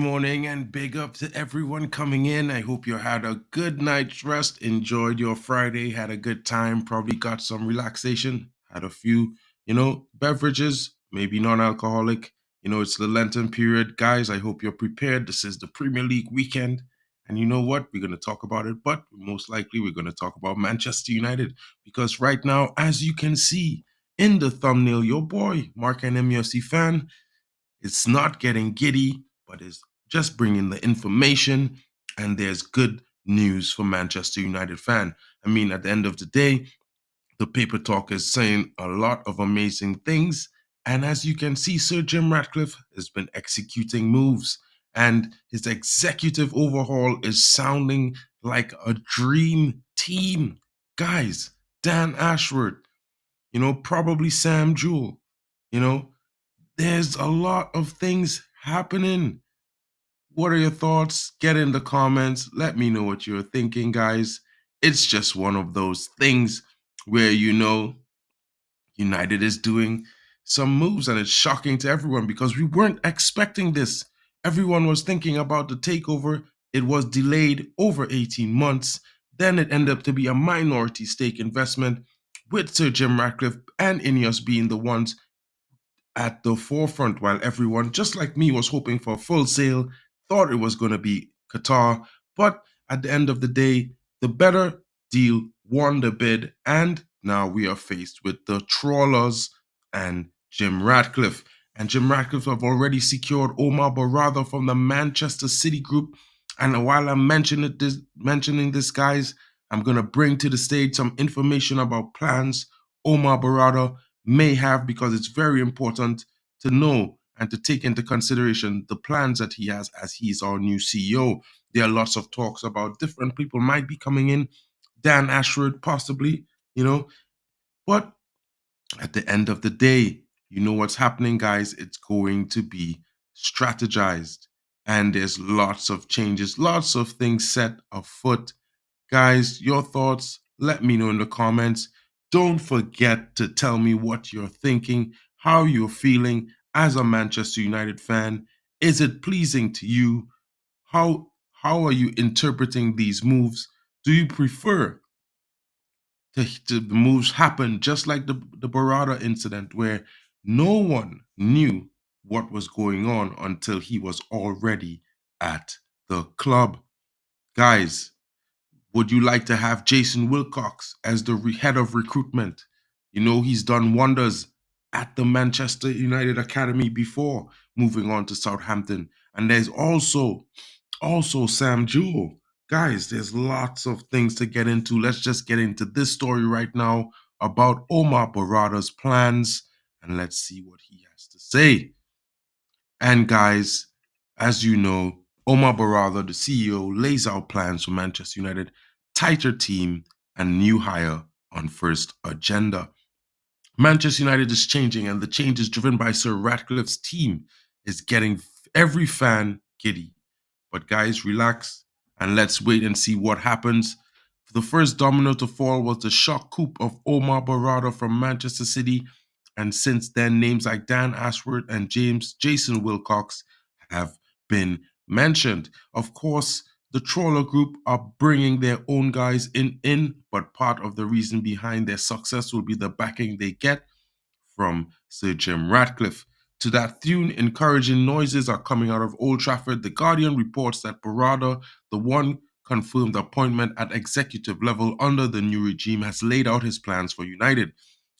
morning and big up to everyone coming in. I hope you had a good night's rest, enjoyed your Friday, had a good time, probably got some relaxation, had a few, beverages, maybe non-alcoholic. It's the Lenten period. Guys, I hope you're prepared. This is the Premier League weekend. And you know what? We're going to talk about it, but most likely we're going to talk about Manchester United because right now, as you can see in the thumbnail, your boy, Mark, an MUFC fan, it's not getting giddy, but it's just bringing the information. And there's good news for Manchester United fan. I mean, at the end of the day, the paper talk is saying a lot of amazing things. And as you can see, Sir Jim Ratcliffe has been executing moves. And his executive overhaul is sounding like a dream team. Guys, Dan Ashworth, probably Sam Jewell, you know, there's a lot of things happening. What are your thoughts? Get in the comments. Let me know what you're thinking, guys. It's just one of those things where United is doing some moves and it's shocking to everyone because we weren't expecting this. Everyone was thinking about the takeover. It was delayed over 18 months. Then it ended up to be a minority stake investment with Sir Jim Ratcliffe and Ineos being the ones at the forefront while everyone, just like me, was hoping for a full sale, thought it was going to be Qatar. But at the end of the day, the better deal won the bid, and now we are faced with the trawlers and Jim Ratcliffe. And Jim Ratcliffe have already secured Omar Barada from the Manchester City group. And while I'm mentioning this, guys, I'm going to bring to the stage some information about plans Omar Barada may have, because it's very important to know and to take into consideration the plans that he has as he's our new CEO. There are lots of talks about different people might be coming in, Dan Ashworth possibly, but at the end of the day, you know what's happening, guys. It's going to be strategized, and there's lots of changes, lots of things set afoot. Guys, your thoughts, let me know in the comments. Don't forget to tell me what you're thinking, how you're feeling as a Manchester United fan. Is it pleasing to you? How are you interpreting these moves? Do you prefer to the moves happen just like the Barada incident where no one knew what was going on until he was already at the club? Guys, would you like to have Jason Wilcox as the head of recruitment? He's done wonders at the Manchester United Academy before moving on to Southampton. And there's also Sam Jewell. Guys, there's lots of things to get into. Let's just get into this story right now about Omar Barada's plans, and let's see what he has to say. And guys, as you know, Omar Barada, the CEO, lays out plans for Manchester United, tighter team, and new hire on first agenda. Manchester United is changing, and the change is driven by Sir Ratcliffe's team is getting every fan giddy. But guys, relax and let's wait and see what happens. The first domino to fall was the shock coup of Omar Barada from Manchester City, and since then, names like Dan Ashworth and Jason Wilcox have been mentioned. Of course, the Trawler Group are bringing their own guys in, but part of the reason behind their success will be the backing they get from Sir Jim Ratcliffe. To that tune, encouraging noises are coming out of Old Trafford. The Guardian reports that Barada, the one confirmed appointment at executive level under the new regime, has laid out his plans for United.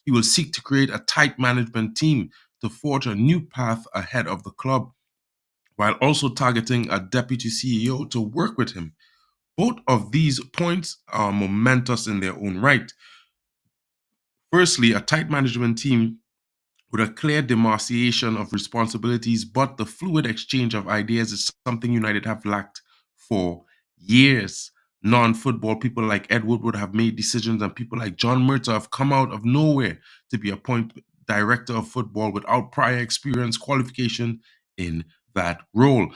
He will seek to create a tight management team to forge a new path ahead of the club, while also targeting a deputy CEO to work with him. Both of these points are momentous in their own right. Firstly, a tight management team with a clear demarcation of responsibilities, but the fluid exchange of ideas is something United have lacked for years. Non-football people like Ed Woodward have made decisions, and people like John Murtaugh have come out of nowhere to be appointed director of football without prior experience, qualification in that role.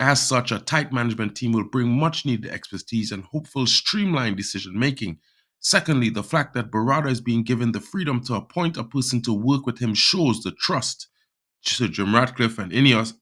As such, a tight management team will bring much needed expertise and hopeful streamlined decision making. Secondly, the fact that Barada is being given the freedom to appoint a person to work with him shows the trust Sir Jim Ratcliffe and Ineos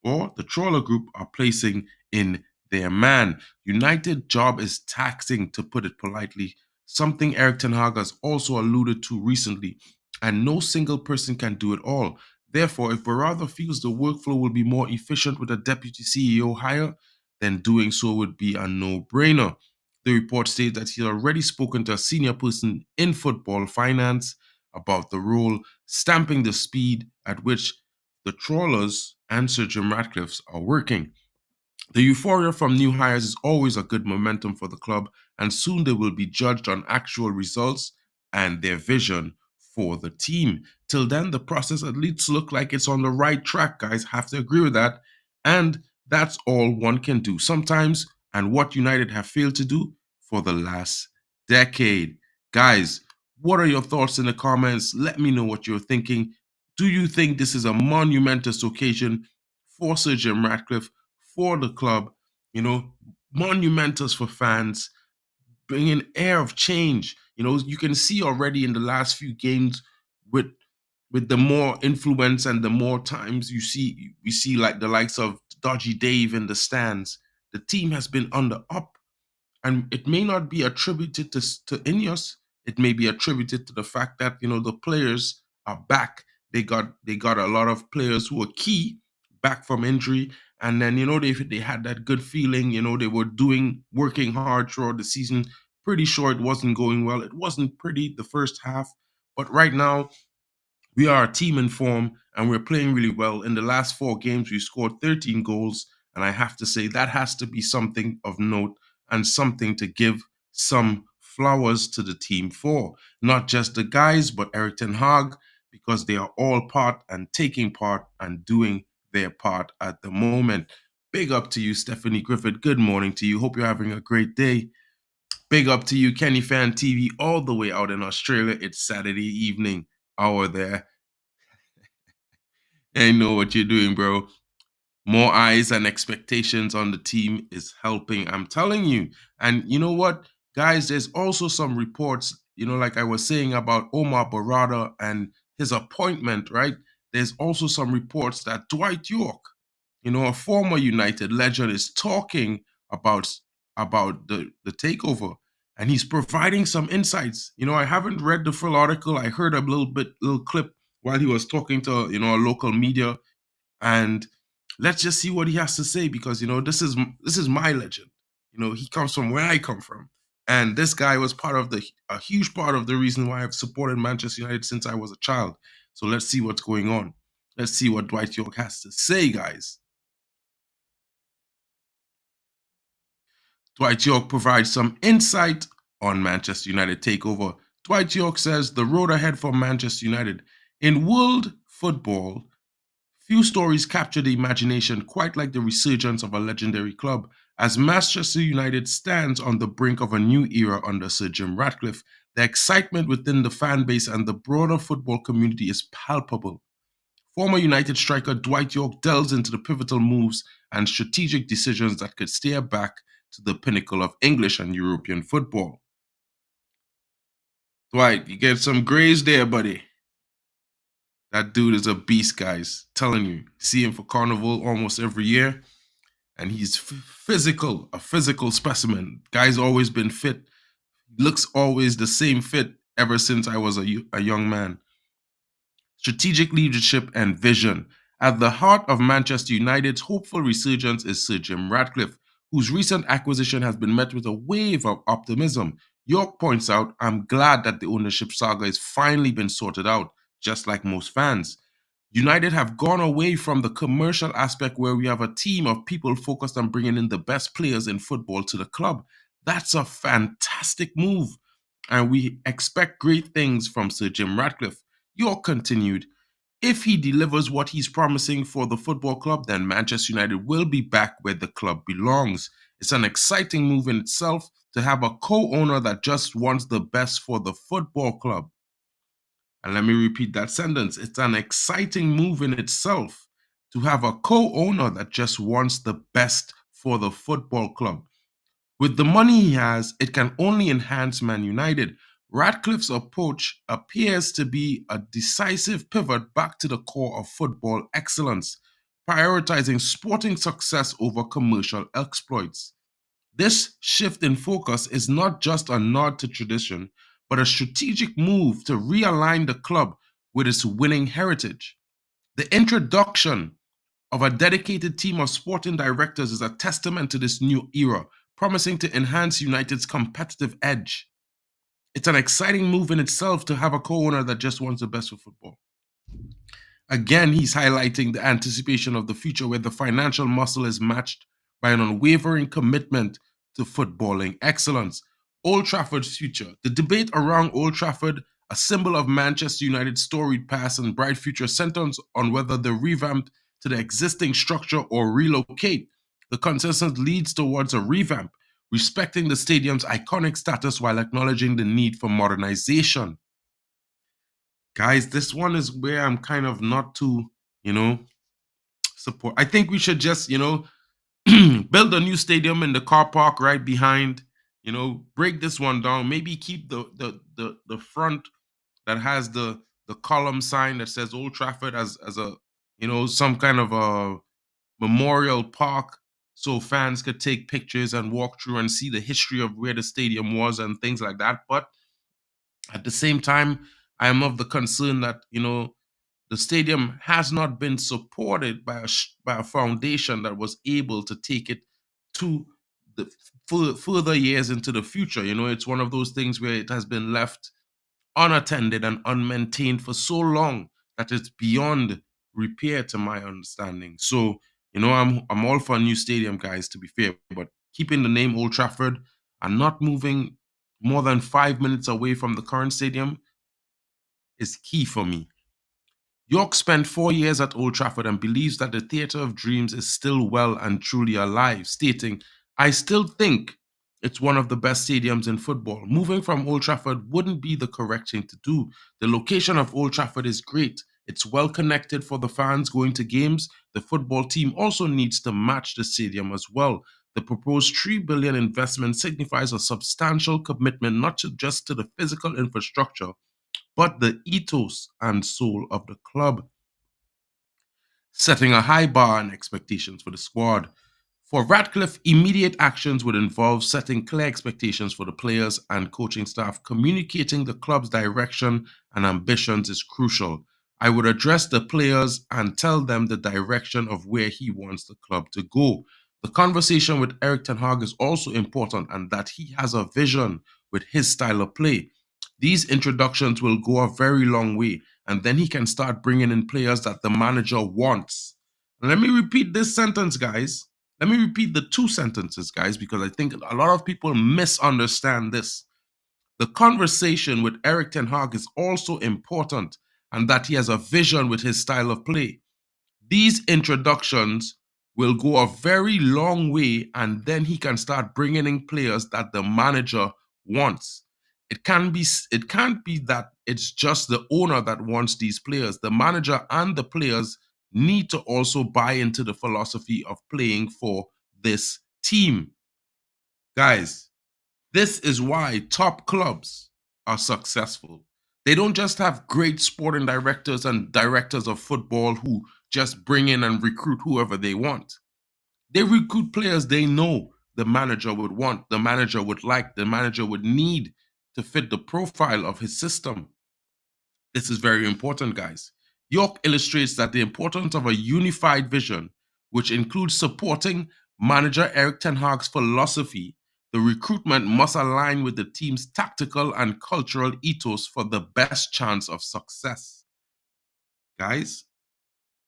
or the trawler group are placing in their man. United job is taxing, to put it politely, something Eric Ten Hag has also alluded to recently, and no single person can do it all. Therefore, if Berrada feels the workflow will be more efficient with a deputy CEO hire, then doing so would be a no-brainer. The report states that he had already spoken to a senior person in football finance about the role, stamping the speed at which the trawlers and Sir Jim Ratcliffe's are working. The euphoria from new hires is always a good momentum for the club, and soon they will be judged on actual results and their vision for the team. Till then, the process at least look like it's on the right track, guys. Have to agree with that. And that's all one can do sometimes, and what United have failed to do for the last decade. Guys, what are your thoughts in the comments? Let me know what you're thinking. Do you think this is a monumentous occasion for Sir Jim Ratcliffe, for the club, you know, monumentous for fans, bringing air of change? You know, you can see already in the last few games with the more influence and the more times we see like the likes of Dodgy Dave in the stands. The team has been on the up, and it may not be attributed to Ineos. It may be attributed to the fact that the players are back. They got a lot of players who are key back from injury, and then they had that good feeling. They were working hard throughout the season. Pretty sure it wasn't going well. It wasn't pretty the first half, but right now we are a team in form and we're playing really well. In the last 4 games, we scored 13 goals. And I have to say that has to be something of note and something to give some flowers to the team for. Not just the guys, but Eric Ten Hag, because they are all part and taking part and doing their part at the moment. Big up to you, Stephanie Griffith. Good morning to you. Hope you're having a great day. Big up to you, Kenny Fan TV, all the way out in Australia. It's Saturday evening hour there. I know what you're doing, bro. More eyes and expectations on the team is helping. I'm telling you. And you know what, guys? There's also some reports, like I was saying about Omar Berrada and his appointment, right? There's also some reports that Dwight York, a former United legend, is talking about the takeover, and he's providing some insights. I haven't read the full article. I heard a little clip while he was talking to a local media, and let's just see what he has to say, because this is my legend. He comes from where I come from, and this guy was a huge part of the reason why I've supported Manchester United since I was a child. So let's see what's going on. Let's see what Dwight York has to say, guys. Dwight York provides some insight on Manchester United takeover. Dwight York says the road ahead for Manchester United. In world football, few stories capture the imagination quite like the resurgence of a legendary club, as Manchester United stands on the brink of a new era under Sir Jim Ratcliffe. The excitement within the fan base and the broader football community is palpable. Former United striker Dwight York delves into the pivotal moves and strategic decisions that could steer back to the pinnacle of English and European football. Dwight, you get some grays there, buddy. That dude is a beast, guys. Telling you. See him for Carnival almost every year. And he's physical, a physical specimen. Guy's always been fit. Looks always the same fit ever since I was a young man. Strategic leadership and vision. At the heart of Manchester United's hopeful resurgence is Sir Jim Ratcliffe, whose recent acquisition has been met with a wave of optimism. York points out, I'm glad that the ownership saga has finally been sorted out, just like most fans. United have gone away from the commercial aspect where we have a team of people focused on bringing in the best players in football to the club. That's a fantastic move, and we expect great things from Sir Jim Ratcliffe. York continued, if he delivers what he's promising for the football club, then Manchester United will be back where the club belongs. It's an exciting move in itself to have a co-owner that just wants the best for the football club. And let me repeat that sentence. It's an exciting move in itself to have a co-owner that just wants the best for the football club. With the money he has, it can only enhance Man United. Ratcliffe's approach appears to be a decisive pivot back to the core of football excellence. prioritizing sporting success over commercial exploits. This shift in focus is not just a nod to tradition, but a strategic move to realign the club with its winning heritage. The introduction of a dedicated team of sporting directors is a testament to this new era, promising to enhance United's competitive edge. It's an exciting move in itself to have a co-owner that just wants the best for football. Again, he's highlighting the anticipation of the future where the financial muscle is matched by an unwavering commitment to footballing excellence. Old Trafford's future. The debate around Old Trafford, a symbol of Manchester United's storied past and bright future, centers on whether they revamp to the existing structure or relocate. The consensus leads towards a revamp, respecting the stadium's iconic status while acknowledging the need for modernization. Guys, this one is where I'm kind of not too, you know, support. I think we should just, build a new stadium in the car park right behind, break this one down, maybe keep the front that has the column sign that says Old Trafford as a, some kind of a memorial park so fans could take pictures and walk through and see the history of where the stadium was and things like that. But at the same time, I am of the concern that, the stadium has not been supported by by a foundation that was able to take it to the further years into the future. It's one of those things where it has been left unattended and unmaintained for so long that it's beyond repair, to my understanding. So, I'm all for a new stadium, guys. To be fair, but keeping the name Old Trafford and not moving more than 5 minutes away from the current stadium is key for me. York spent 4 years at Old Trafford and believes that the Theatre of Dreams is still well and truly alive, stating, I still think it's one of the best stadiums in football. Moving from Old Trafford wouldn't be the correct thing to do. The location of Old Trafford is great. It's well connected for the fans going to games. The football team also needs to match the stadium as well. The proposed $3 billion investment signifies a substantial commitment not just to the physical infrastructure, but the ethos and soul of the club, setting a high bar and expectations for the squad. For Ratcliffe, immediate actions would involve setting clear expectations for the players and coaching staff. Communicating the club's direction and ambitions is crucial. I would address the players and tell them the direction of where he wants the club to go. The conversation with Eric Ten Hag is also important, and that he has a vision with his style of play. These introductions will go a very long way, and then he can start bringing in players that the manager wants. And let me repeat this sentence, guys. Let me repeat the two sentences, guys, because I think a lot of people misunderstand this. The conversation with Eric Ten Hag is also important, and that he has a vision with his style of play. These introductions will go a very long way, and then he can start bringing in players that the manager wants. It can't be that it's just the owner that wants these players. The manager and the players need to also buy into the philosophy of playing for this team. Guys, this is why top clubs are successful. They don't just have great sporting directors and directors of football who just bring in and recruit whoever they want. They recruit players they know the manager would want, the manager would like, the manager would need to fit the profile of his system. This is very important, guys. York illustrates that the importance of a unified vision, which includes supporting manager Eric Ten Hag's philosophy. The recruitment must align with the team's tactical and cultural ethos for the best chance of success. Guys,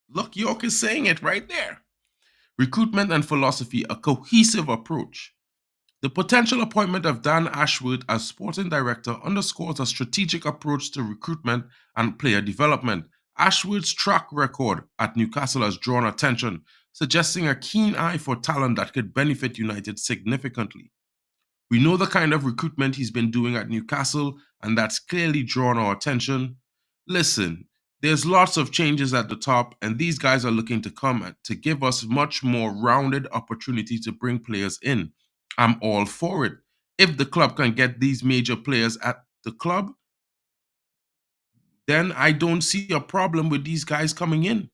look, York is saying it right there. Recruitment and philosophy, a cohesive approach. The potential appointment of Dan Ashworth as sporting director underscores a strategic approach to recruitment and player development. Ashworth's track record at Newcastle has drawn attention, suggesting a keen eye for talent that could benefit United significantly. We know the kind of recruitment he's been doing at Newcastle, and that's clearly drawn our attention. Listen, there's lots of changes at the top, and these guys are looking to come to give us much more rounded opportunity to bring players in. I'm all for it. If the club can get these major players at the club, then I don't see a problem with these guys coming in.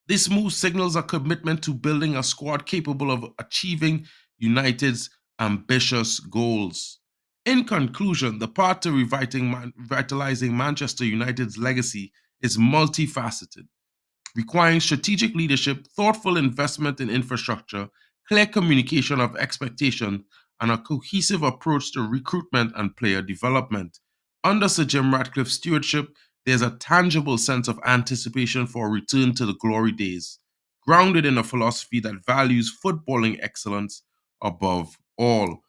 This move signals a commitment to building a squad capable of achieving United's ambitious goals. In conclusion, the path to revitalizing Manchester United's legacy is multifaceted, requiring strategic leadership, thoughtful investment in infrastructure, clear communication of expectation, and a cohesive approach to recruitment and player development. Under Sir Jim Ratcliffe's stewardship, there's a tangible sense of anticipation for a return to the glory days, grounded in a philosophy that values footballing excellence above all.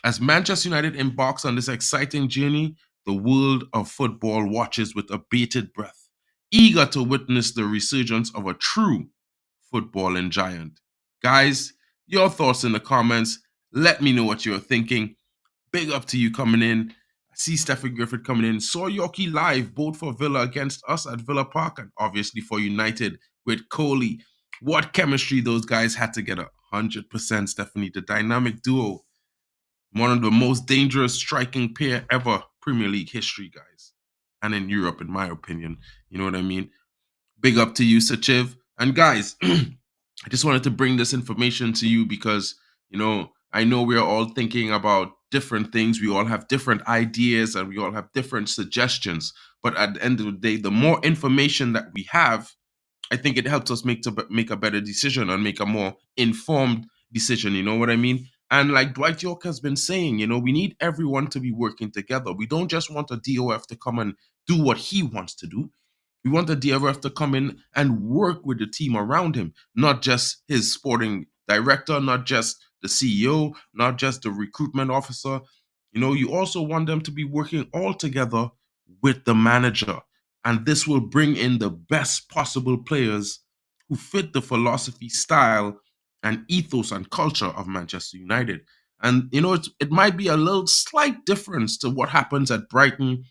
As Manchester United embarks on this exciting journey, the world of football watches with a bated breath, eager to witness the resurgence of a true footballing giant. Guys, your thoughts in the comments. Let me know what you're thinking. Big up to you coming in. I see Stephen Griffith coming in. Saw Yorkie live, both for Villa against us at Villa Park and obviously for United with Coley. What chemistry those guys had together. 100%, Stephanie. The dynamic duo. One of the most dangerous striking pair ever Premier League history, guys. And in Europe, in my opinion. You know what I mean? Big up to you, Sachiv. And guys, I just wanted to bring this information to you because, I know we're all thinking about different things. We all have different ideas and we all have different suggestions. But at the end of the day, the more information that we have, I think it helps us make a better decision and make a more informed decision. You know what I mean? And like Dwight York has been saying, we need everyone to be working together. We don't just want a DOF to come and do what he wants to do. We want the DRF to come in and work with the team around him, not just his sporting director, not just the CEO, not just the recruitment officer. You also want them to be working all together with the manager. And this will bring in the best possible players who fit the philosophy, style, and ethos and culture of Manchester United. And, it might be a little slight difference to what happens at Brighton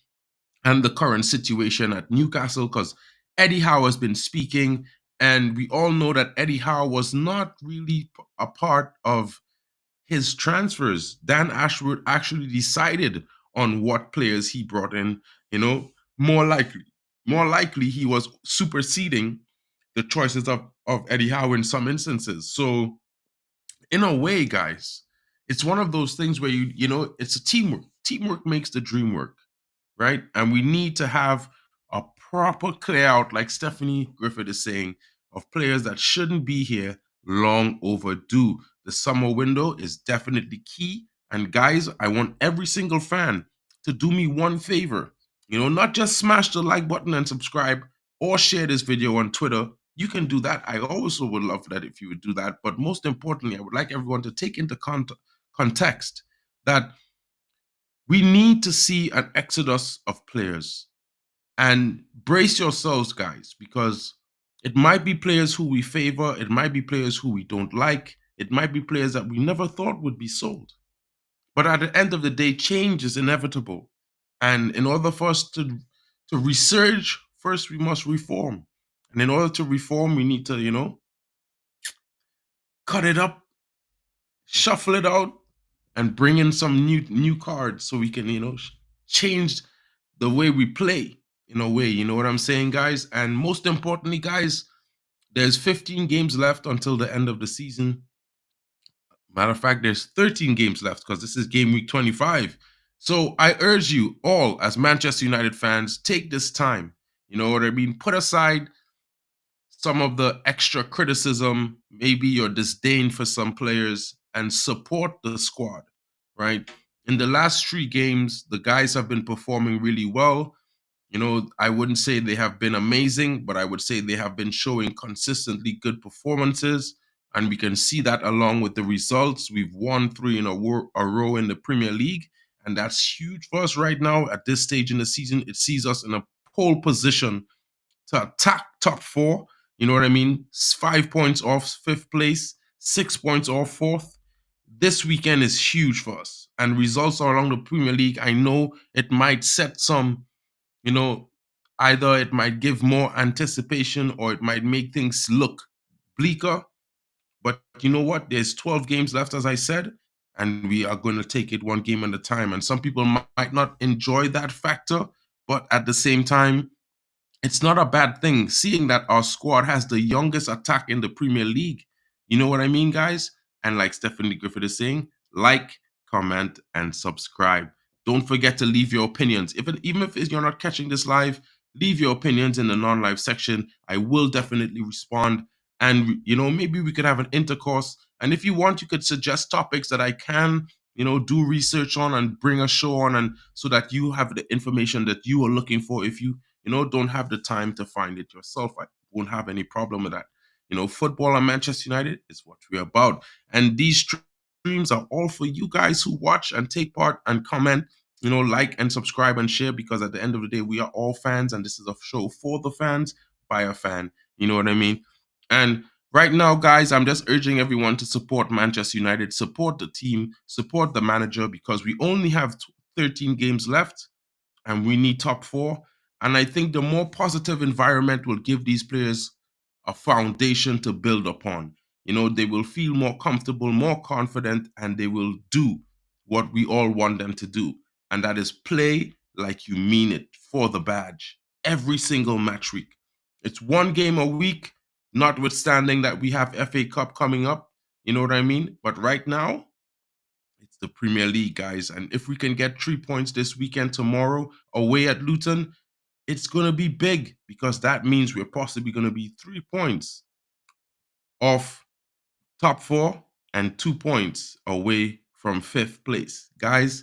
and the current situation at Newcastle because Eddie Howe has been speaking, and we all know that Eddie Howe was not really a part of his transfers. Dan Ashworth actually decided on what players he brought in. More likely he was superseding the choices of Eddie Howe in some instances. So in a way, guys, it's one of those things where it's a teamwork. Teamwork makes the dream work, right? And we need to have a proper clear out, like Stephanie Griffith is saying, of players that shouldn't be here long overdue. The summer window is definitely key. And guys, I want every single fan to do me one favor. Not just smash the like button and subscribe or share this video on Twitter. You can do that. I also would love that if you would do that. But most importantly, I would like everyone to take into context that we need to see an exodus of players. And brace yourselves, guys, because it might be players who we favor, it might be players who we don't like, it might be players that we never thought would be sold. But at the end of the day, change is inevitable. And in order for us to resurge, first we must reform. And in order to reform, we need to, cut it up, shuffle it out, and bring in some new cards so we can, change the way we play in a way. You know what I'm saying, guys? And most importantly, guys, there's 15 games left until the end of the season. Matter of fact, there's 13 games left because this is game week 25. So I urge you all, as Manchester United fans, take this time. You know what I mean? Put aside some of the extra criticism, maybe your disdain for some players, and support the squad, right? In the last 3 games, the guys have been performing really well. I wouldn't say they have been amazing, but I would say they have been showing consistently good performances. And we can see that along with the results. We've won 3 in a row in the Premier League. And that's huge for us right now. At this stage in the season, it sees us in a pole position to attack top 4. You know what I mean? 5 points off 5th place, 6 points off 4th. This weekend is huge for us. And results along the Premier League, I know it might set some, either it might give more anticipation or it might make things look bleaker. But you know what? There's 12 games left, as I said, and we are going to take it one game at a time. And some people might not enjoy that factor, but at the same time, it's not a bad thing seeing that our squad has the youngest attack in the Premier League. You know what I mean, guys? And like Stephanie Griffith is saying, like, comment, and subscribe. Don't forget to leave your opinions. Even if you're not catching this live, leave your opinions in the non-live section. I will definitely respond. And maybe we could have an intercourse. And if you want, you could suggest topics that I can, do research on and bring a show on, and so that you have the information that you are looking for. If you don't have the time to find it yourself, I won't have any problem with that. Football and Manchester United is what we're about. And these streams are all for you guys who watch and take part and comment, like and subscribe and share, because at the end of the day, we are all fans, and this is a show for the fans by a fan. You know what I mean? And right now, guys, I'm just urging everyone to support Manchester United, support the team, support the manager, because we only have 13 games left and we need top four. And I think the more positive environment will give these players a foundation to build upon. They will feel more comfortable, more confident, and they will do what we all want them to do. And that is play like you mean it for the badge every single match week. It's one game a week, notwithstanding that we have FA Cup coming up. You know what I mean? But right now, it's the Premier League, guys. And if we can get 3 points this weekend, tomorrow, away at Luton, it's going to be big, because that means we're possibly going to be 3 points off top four and 2 points away from 5th place. Guys,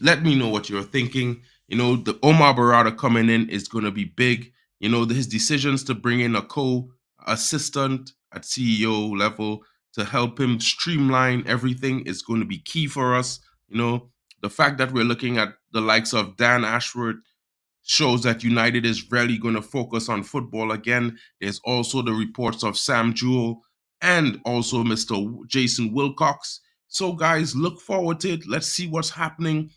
let me know what you're thinking. The OMAR BERRADA coming in is going to be big. His decisions to bring in a co-assistant at CEO level to help him streamline everything is going to be key for us. The fact that we're looking at the likes of Dan Ashworth shows that United is really going to focus on football again. There's also the reports of Sam Jewell and also Mr. Jason Wilcox. So, guys, look forward to it. Let's see what's happening.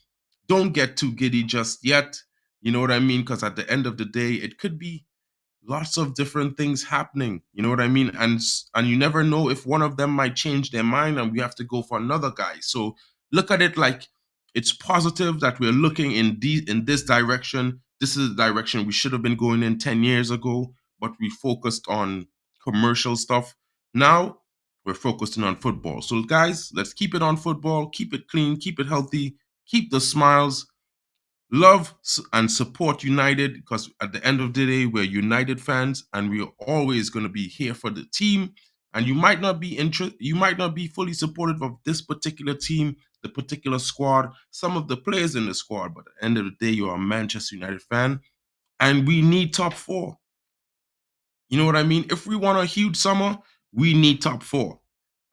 Don't get too giddy just yet. You know what I mean? Because at the end of the day, it could be lots of different things happening. You know what I mean? And you never know if one of them might change their mind and we have to go for another guy. So look at it like it's positive that we're looking in this direction. This is the direction we should have been going in 10 years ago, but we focused on commercial stuff. Now we're focusing on football. So guys, let's keep it on football, keep it clean, keep it healthy, keep the smiles. Love and support United, because at the end of the day, we're United fans and we're always going to be here for the team. And you might not be fully supportive of this particular team, the particular squad, some of the players in the squad, but at the end of the day, you're a Manchester United fan and we need top four. You know what I mean? If we want a huge summer, we need top four.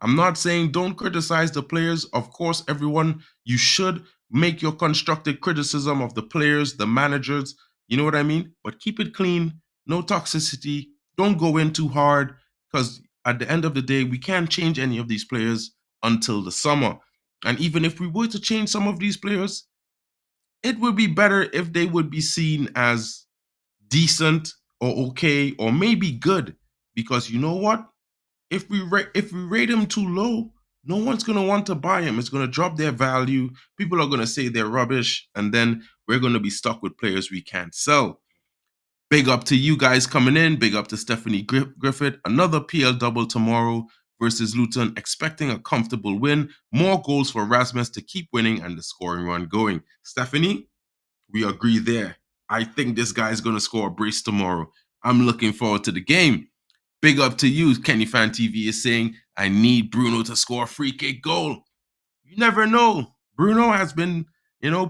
I'm not saying don't criticize the players. Of course, everyone, you should make your constructive criticism of the players, the managers. You know what I mean? But keep it clean, no toxicity. Don't go in too hard, because at the end of the day, we can't change any of these players until the summer. And even if we were to change some of these players, it would be better if they would be seen as decent or okay or maybe good, because you know what, if we rate him too low, no one's going to want to buy him. It's going to drop their value. People are going to say they're rubbish, and then we're going to be stuck with players we can't sell. Big up to you guys coming in. Big up to Stephanie Griffith. Another PL double tomorrow versus Luton, expecting a comfortable win. More goals for Rasmus to keep winning and the scoring run going. Stephanie, we agree there. I think this guy's going to score a brace tomorrow. I'm looking forward to the game. Big up to you. Kenny Fan TV is saying, I need Bruno to score a free kick goal. You never know. Bruno has been,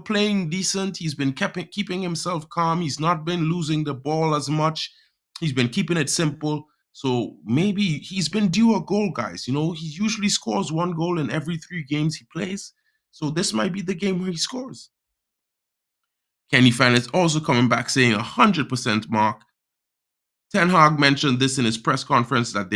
playing decent. He's been keeping himself calm. He's not been losing the ball as much. He's been keeping it simple. So maybe he's been due a goal, guys. He usually scores 1 goal in every 3 games he plays. So this might be the game where he scores. Kenny Fan is also coming back saying 100% Mark. Ten Hag mentioned this in his press conference that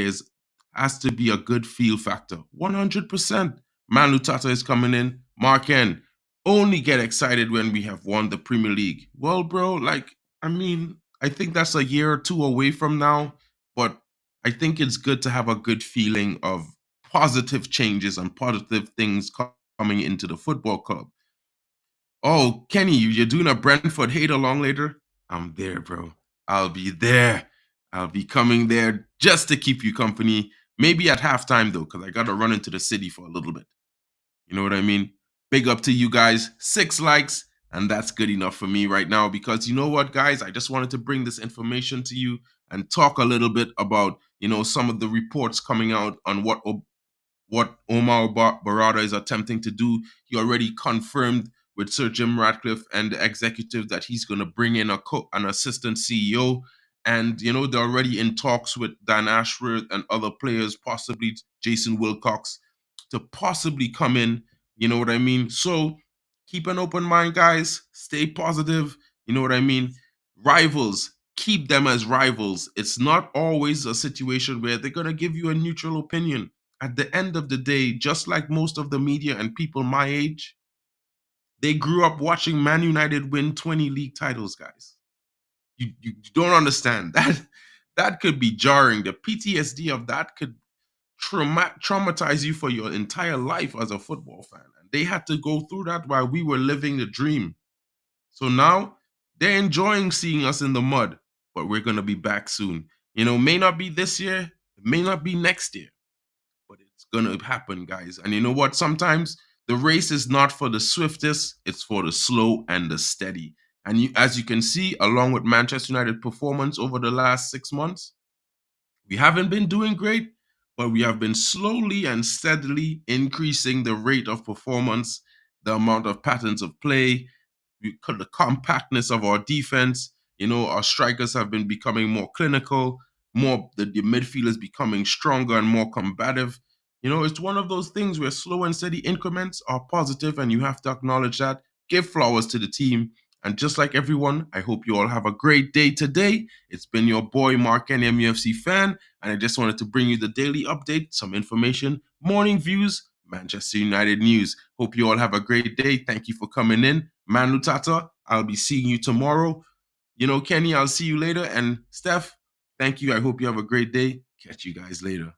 has to be a good feel factor. 100%. Manu Tata is coming in. Mark N, only get excited when we have won the Premier League. Well, bro, I think that's a year or 2 away from now, but I think it's good to have a good feeling of positive changes and positive things coming into the football club. Oh, Kenny, you're doing a Brentford hate along later? I'm there, bro. I'll be there. I'll be coming there just to keep you company. Maybe at halftime though, because I gotta run into the city for a little bit. You know what I mean? Big up to you guys. 6 likes, and that's good enough for me right now because you know what, guys? I just wanted to bring this information to you and talk a little bit about, some of the reports coming out on what Omar BERRADA is attempting to do. He already confirmed with Sir Jim Ratcliffe and the executive that he's going to bring in an assistant CEO. And, they're already in talks with Dan Ashworth and other players, possibly Jason Wilcox, to possibly come in. You know what I mean? So keep an open mind, guys. Stay positive. You know what I mean? Rivals, keep them as rivals. It's not always a situation where they're going to give you a neutral opinion. At the end of the day, just like most of the media and people my age, they grew up watching Man United win 20 league titles, guys. You don't understand. That could be jarring. The PTSD of that could traumatize you for your entire life as a football fan. And they had to go through that while we were living the dream. So now they're enjoying seeing us in the mud, but we're going to be back soon. May not be this year, it may not be next year, but it's going to happen, guys. And you know what? Sometimes the race is not for the swiftest, it's for the slow and the steady. And as you can see, along with Manchester United performance over the last 6 months, we haven't been doing great, but we have been slowly and steadily increasing the rate of performance, the amount of patterns of play, the compactness of our defense. Our strikers have been becoming more clinical, the midfielders becoming stronger and more combative. It's one of those things where slow and steady increments are positive, and you have to acknowledge that. Give flowers to the team. And just like everyone, I hope you all have a great day today. It's been your boy, Mark NMUFC fan, and I just wanted to bring you the daily update, some information, morning views, Manchester United news. Hope you all have a great day. Thank you for coming in. Man Lutata, I'll be seeing you tomorrow. Kenny, I'll see you later. And Steph, thank you. I hope you have a great day. Catch you guys later.